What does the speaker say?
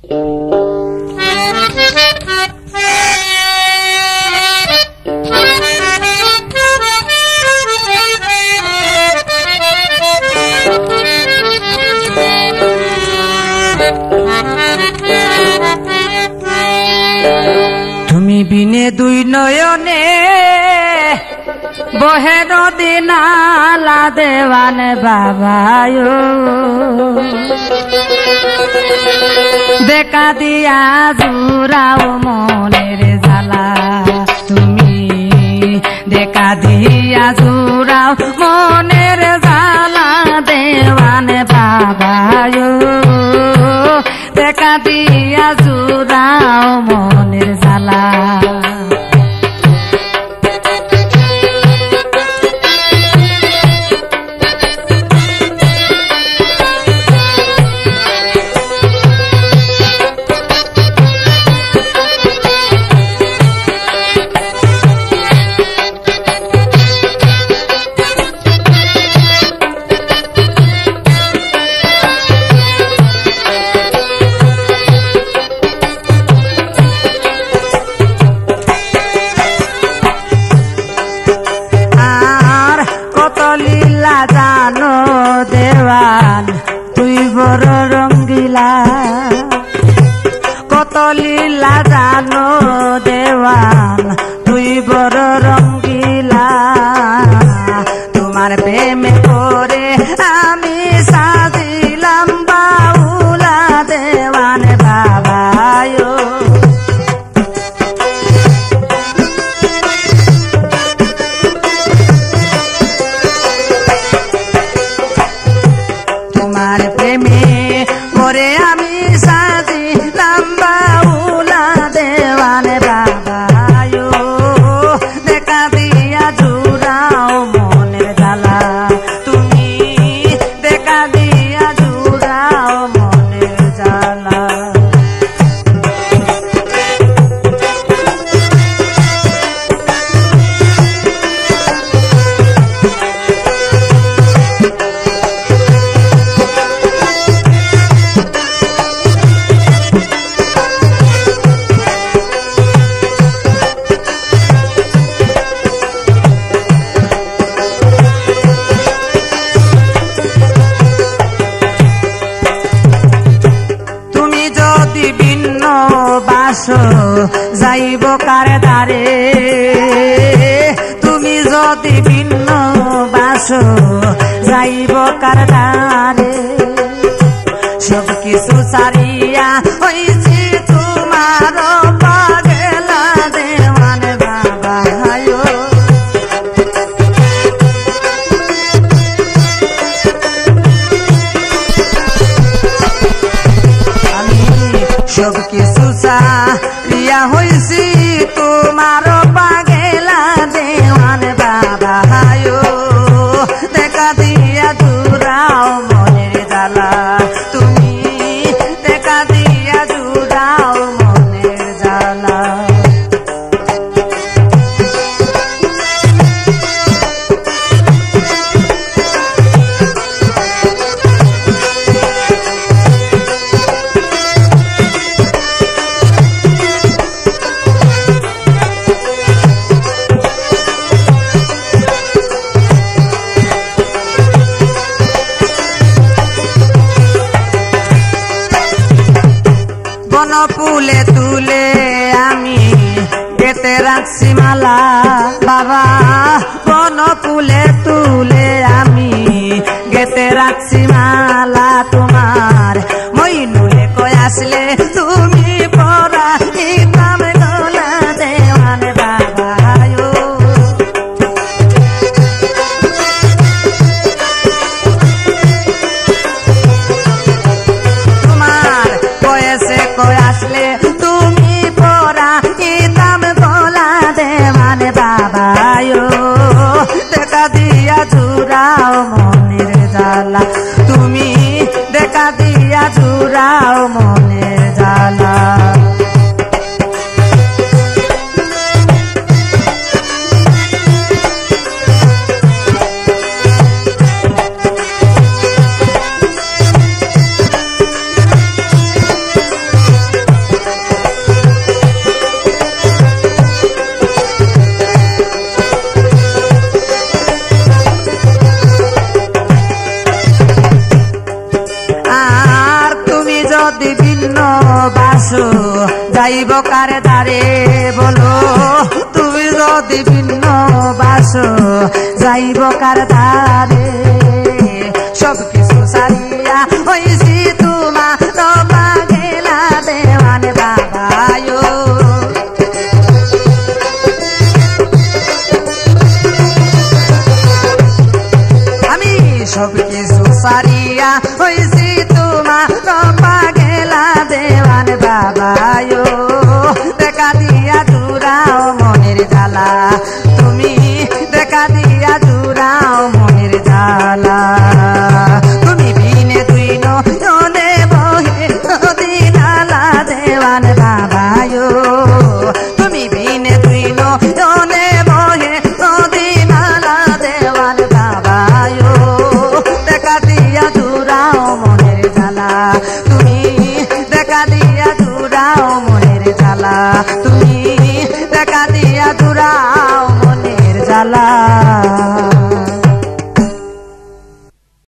তুমি বিনে দুই নয়নে বহে নদী নালা দেওয়ানে বাবায়ো দেখা দিয়া জুড়াও মনের জ্বালা তুমি দেখা দিয়া জুড়াও মনের জ্বালা দেওয়ানে বাবায়ো দেখা দিয়া জুড়াও মনের জ্বালা জানো দেওয়ান তুই বড় রঙ্গিলা কত লীলা জানো দেওয়ান তুই বড় রঙ্গিলা তোমার প্রেমে করে আমি সাজিলাম বাউলা দেওয়ান বাবায়ো তোমার প্রেমে করে আমি সাজিলাম বাউলা দেওয়ানে বাবায়ো দেখা দিয়া জুড়াও মনের জ্বালা তুমি দেখা দিয়া জুড়াও মনের জ্বালা যাইব কারে দারে তুমি যদি ভিন্ন বাস যাইব কারে দারে সব কিছু সারিয়া হইছি তোমার পাগলা দেওয়ানে বাবায়ো আমি সব কিছু সারিয়া হইছি তোমার পাগলা দেওয়ানে বাবায়ো দেখা দিয়া জুড়াও মনের জ্বালা তুমি দেখা দিয়া জুড়াও মনের জ্বালা ফুলে তুলে আমি গেতে রাখছি মালা বাবা বন ফুলে তুলে আমি গেতে রাখছি মালা তোমার মইনুলে কই আসলে তুমি পরা ইমাম গলা দেওয়ানে বাবায়ো তোমার বয়সে কই আসলে তুমি পরা ইমাম গলা দেওয়ানে বাবায়ো দেখা দিয়া জুড়াও মনের জ্বালা তুমি ভিন্ন বাসো যাইব কার দ্বারে বলো তুমি যদি ভিন্ন বাসো যাইব কার দ্বারে সব কিছু সারি